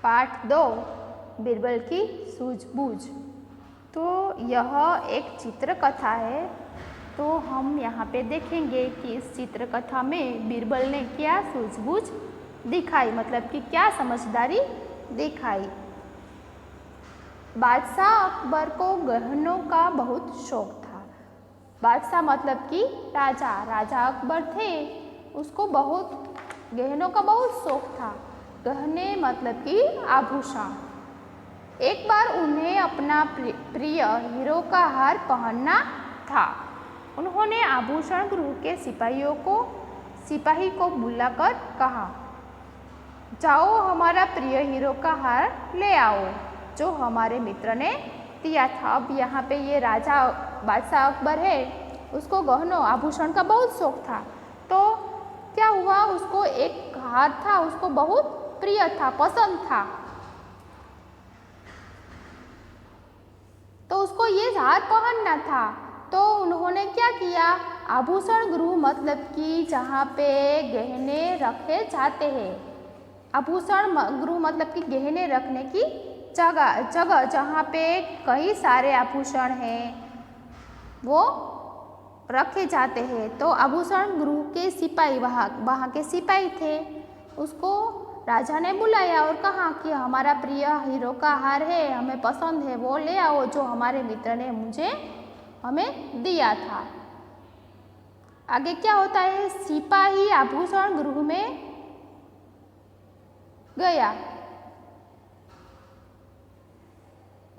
पाठ 2 बीरबल की सूझबूझ। तो यह एक चित्रकथा है। तो हम यहाँ पे देखेंगे कि इस चित्रकथा में बीरबल ने क्या सूझबूझ दिखाई, मतलब कि क्या समझदारी दिखाई। बादशाह अकबर को गहनों का बहुत शौक था। बादशाह मतलब कि राजा, राजा अकबर थे, उसको बहुत गहनों का बहुत शौक था। गहने मतलब कि आभूषण। एक बार उन्हें अपना प्रिय हीरो का हार पहनना था। उन्होंने आभूषण गृह के सिपाही को बुलाकर कहा, जाओ हमारा प्रिय हीरो का हार ले आओ जो हमारे मित्र ने दिया था। अब यहाँ पे ये राजा बादशाह अकबर है, उसको गहनों आभूषण का बहुत शौक था। तो क्या हुआ, उसको एक हार था, उसको बहुत प्रिय था, पसंद था। तो उसको ये हार पहनना था। तो उन्होंने क्या किया, आभूषण गृह मतलब कि जहाँ पे गहने रखे जाते हैं, आभूषण गृह मतलब कि गहने रखने की जगह जहाँ पे कई सारे आभूषण हैं वो रखे जाते हैं। तो आभूषण गृह के सिपाही, वहाँ के सिपाही थे, उसको राजा ने बुलाया और कहा कि हमारा प्रिय हीरो का हार है, हमें पसंद है, वो ले आओ जो हमारे मित्र ने हमें दिया था। आगे क्या होता है, सिपाही आभूषण गृह में गया,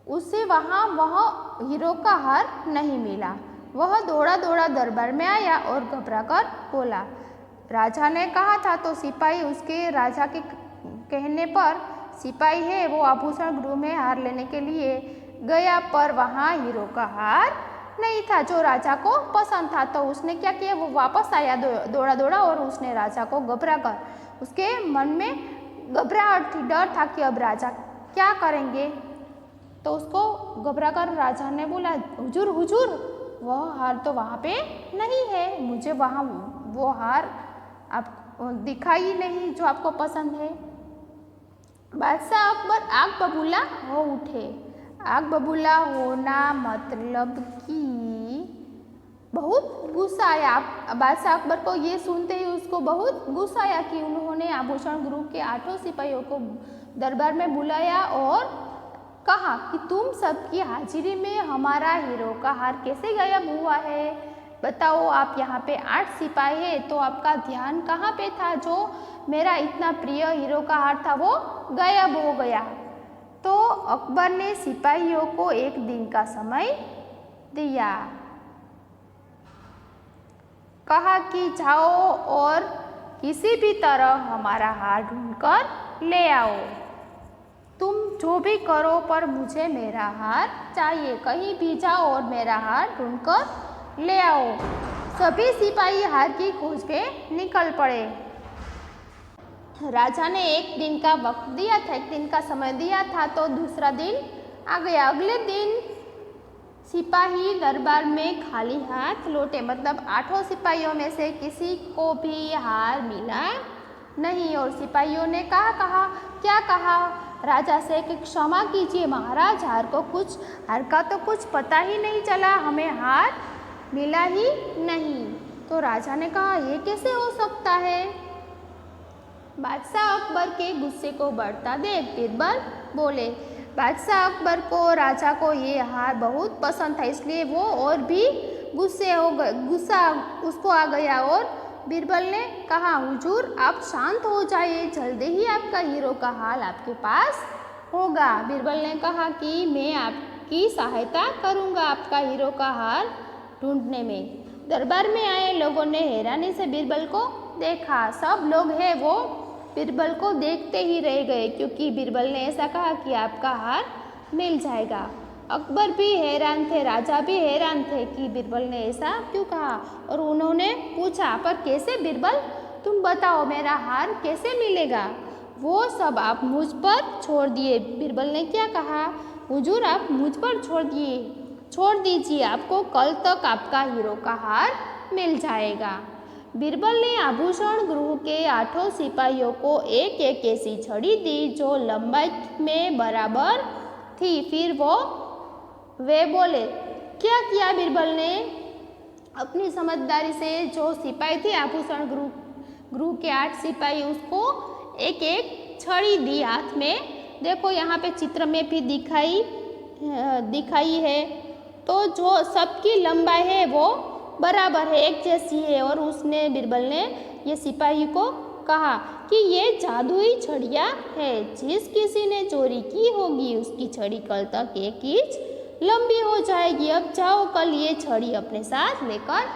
उसे वहाँ वह हीरो का हार नहीं मिला। वह दौड़ा दौड़ा दरबार में आया और घबराकर बोला, राजा ने कहा था। तो सिपाही उसके राजा के कहने पर सिपाही है वो आभूषण गृह में हार लेने के लिए गया, पर वहाँ हीरो का हार नहीं था जो राजा को पसंद था। तो उसने क्या किया, वो वापस आया दौड़ा दौड़ा और उसने राजा को घबरा कर, उसके मन में घबराहट थी, डर था कि अब राजा क्या करेंगे। तो उसको घबरा कर राजा ने बोला, हुजूर हुजूर वह हार तो वहाँ पे नहीं है, मुझे वहाँ वो हार आप दिखाई नहीं जो आपको पसंद है। बादशाह अकबर आग बबूला हो उठे। आग बबूला होना मतलब कि बहुत गुस्सा आया। बादशाह अकबर को ये सुनते ही उसको बहुत गुस्सा आया कि उन्होंने आभूषण गृह के 8 सिपाहियों को दरबार में बुलाया और कहा कि तुम सबकी हाजिरी में हमारा हीरो का हार कैसे गायब हुआ है, बताओ। आप यहाँ पे 8 सिपाही हैं, तो आपका ध्यान कहाँ पे था, जो मेरा इतना प्रिय हीरो का हार था वो गायब हो गया। तो अकबर ने सिपाहियों को 1 दिन का समय दिया, कहा कि जाओ और किसी भी तरह हमारा हार ढूंढकर ले आओ। तुम जो भी करो पर मुझे मेरा हार चाहिए, कहीं भी जाओ और मेरा हार ढूंढकर ले आओ। सभी सिपाही हार की खोज में निकल पड़े। राजा ने 1 दिन का वक्त दिया था, 1 दिन का समय दिया था, तो दूसरा दिन आ गया। अगले दिन सिपाही दरबार में खाली हाथ लौटे, मतलब 8 सिपाहियों में से किसी को भी हार मिला नहीं। और सिपाहियों ने क्या कहा राजा से कि क्षमा कीजिए महाराज, हार का तो कुछ पता ही नहीं चला, हमें हार मिला ही नहीं। तो राजा ने कहा, ये कैसे हो सकता है। बादशाह अकबर के गुस्से को बढ़ता देख बीरबल बोले, बादशाह अकबर को राजा को ये हार बहुत पसंद था, इसलिए वो और भी गुस्सा उसको आ गया। और बीरबल ने कहा, हुजूर आप शांत हो जाइए, जल्दी ही आपका हीरो का हार आपके पास होगा। बीरबल ने कहा कि मैं आपकी सहायता करूंगा आपका हीरो का हार ढूंढने में। दरबार में आए लोगों ने हैरानी से बीरबल को देखा। सब लोग हैं वो बीरबल को देखते ही रह गए, क्योंकि बीरबल ने ऐसा कहा कि आपका हार मिल जाएगा। अकबर भी हैरान थे, राजा भी हैरान थे कि बीरबल ने ऐसा क्यों कहा। और उन्होंने पूछा, पर कैसे बीरबल, तुम बताओ मेरा हार कैसे मिलेगा। वो सब आप मुझ पर छोड़ दिए। बीरबल ने क्या कहा, हुजूर आप मुझ पर छोड़ दीजिए, आपको कल तक आपका हीरो का हार मिल जाएगा। बीरबल ने आभूषण गृह के 8 सिपाहियों को एक एक ऐसी छड़ी दी जो लंबाई में बराबर थी। फिर वे बोले। क्या किया बीरबल ने? अपनी समझदारी से जो सिपाही थे आभूषण गृह के 8 सिपाही, उसको एक एक छड़ी दी हाथ में। देखो यहाँ पे चित्र में भी दिखाई है। तो जो सबकी लंबाई है वो बराबर है, एक जैसी है। और उसने बीरबल ने ये सिपाही को कहा कि ये जादुई छड़ियाँ है, जिस किसी ने चोरी की होगी उसकी छड़ी कल तक 1 इंच लंबी हो जाएगी। अब जाओ, कल ये छड़ी अपने साथ लेकर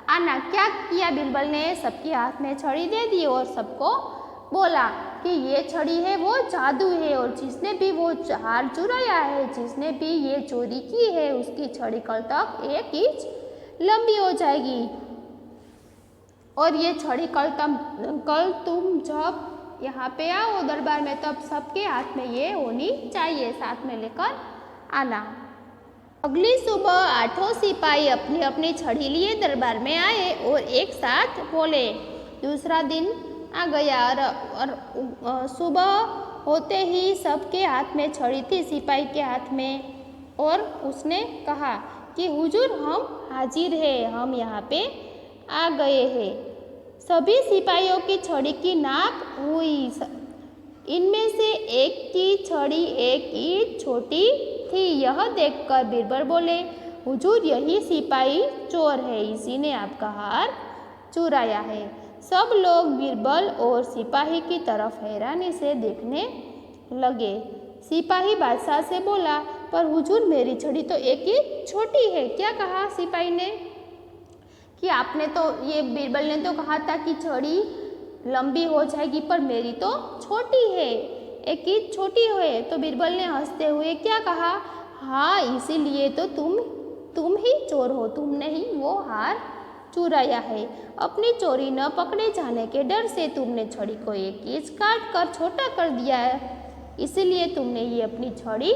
आना। क्या किया बीरबल ने? सबके हाथ में छड़ी दे दी और सबको बोला कि ये छड़ी है वो जादू है, और जिसने भी वो हार चुराया है, जिसने भी ये चोरी की है, उसकी छड़ी कल तक 1 इंच लंबी हो जाएगी। और ये छड़ी कल तुम जब यहाँ पे आओ दरबार में, तब सबके हाथ में ये होनी चाहिए, साथ में लेकर आना। अगली सुबह 8 सिपाही अपनी अपनी छड़ी लिए दरबार में आए और एक साथ बोले। दूसरा दिन आ गया और सुबह होते ही सबके हाथ में छड़ी थी, सिपाही के हाथ में। और उसने कहा कि हुजूर, हम हाजिर हैं, हम यहाँ पे आ गए हैं। सभी सिपाहियों की छड़ी की नाप हुई। इनमें से एक की छड़ी 1 इंच छोटी थी। यह देखकर बीरबल बोले, हुजूर, यही सिपाही चोर है, इसी ने आपका हार चुराया है। सब लोग बीरबल और सिपाही की तरफ हैरानी से देखने लगे। सिपाही बादशाह से बोला, पर हुजूर, मेरी छड़ी तो 1 इंच छोटी है। क्या कहा सिपाही ने? कि आपने तो, ये बीरबल ने तो कहा था कि छड़ी लंबी हो जाएगी, पर मेरी तो छोटी है, 1 इंच छोटी है। तो बीरबल ने हंसते हुए क्या कहा? हाँ, इसीलिए तो तुम ही चोर हो, तुमने ही वो हार चुराया है। अपनी चोरी न पकड़े जाने के डर से तुमने छड़ी को 1 इंच काट कर छोटा कर दिया है, इसीलिए तुमने ये अपनी छड़ी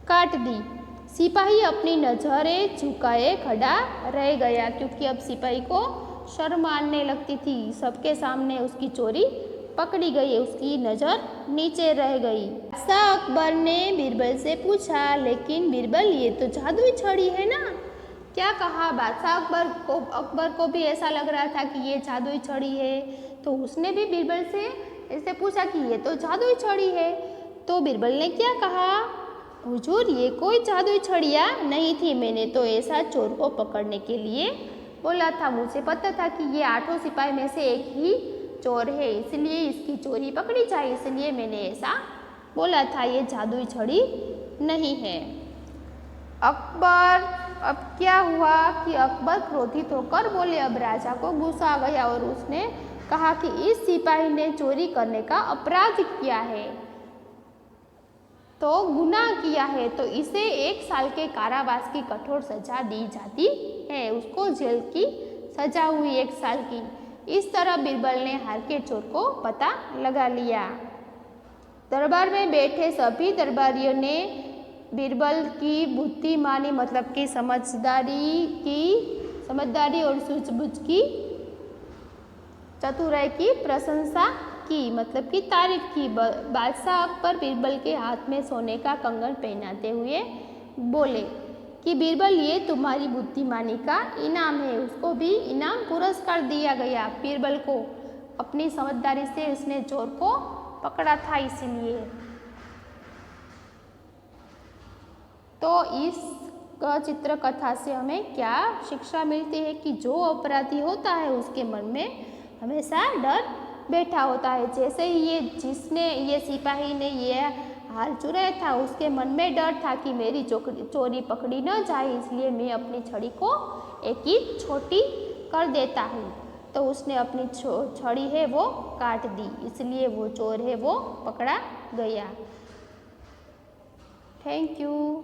काट दी। सिपाही अपनी नजरें झुकाए खड़ा रह गया, क्योंकि अब सिपाही को शर्म आने लगती थी। सबके सामने उसकी चोरी पकड़ी गई, उसकी नज़र नीचे रह गई। बादशाह अकबर ने बीरबल से पूछा, लेकिन बीरबल, ये तो जादुई छड़ी है ना? क्या कहा? बादशाह अकबर को भी ऐसा लग रहा था कि ये जादुई छड़ी है। तो उसने भी बीरबल से ऐसे पूछा कि ये तो जादुई छड़ी है। तो बीरबल ने क्या कहा? हुजूर, ये कोई जादुई छड़ियाँ नहीं थी, मैंने तो ऐसा चोर को पकड़ने के लिए बोला था। मुझे पता था कि ये 8 सिपाही में से एक ही चोर है, इसलिए इसकी चोरी पकड़ी जाए, इसलिए मैंने ऐसा बोला था। ये जादुई छड़ी नहीं है। अब क्या हुआ कि अकबर क्रोधित होकर बोले। अब राजा को गुस्सा आ गया और उसने कहा कि इस सिपाही ने चोरी करने का अपराध किया है, तो गुनाह किया है, तो इसे 1 साल के कारावास की कठोर सजा दी जाती है। उसको जेल की सजा हुई 1 साल की। इस तरह बीरबल ने हार के चोर को पता लगा लिया। दरबार में बैठे सभी दरबारियों ने बीरबल की बुद्धिमानी, मतलब कि समझदारी और सूझबूझ की, चतुराई की प्रशंसा की, मतलब कि तारीफ की। बादशाह अकबर बीरबल के हाथ में सोने का कंगन पहनाते हुए बोले कि बीरबल, ये तुम्हारी बुद्धिमानी का इनाम है। उसको भी इनाम पुरस्कार दिया गया। बीरबल को अपनी समझदारी से उसने चोर को पकड़ा था, इसीलिए। तो इस चित्रकथा से हमें क्या शिक्षा मिलती है कि जो अपराधी होता है उसके मन में हमेशा डर बैठा होता है। जैसे ही ये सिपाही ने ये हार चुराया था, उसके मन में डर था कि मेरी चोरी पकड़ी न जाए, इसलिए मैं अपनी छड़ी को 1 इंच छोटी कर देता हूँ। तो उसने अपनी छड़ी है वो काट दी, इसलिए वो चोर है वो पकड़ा गया। Thank you.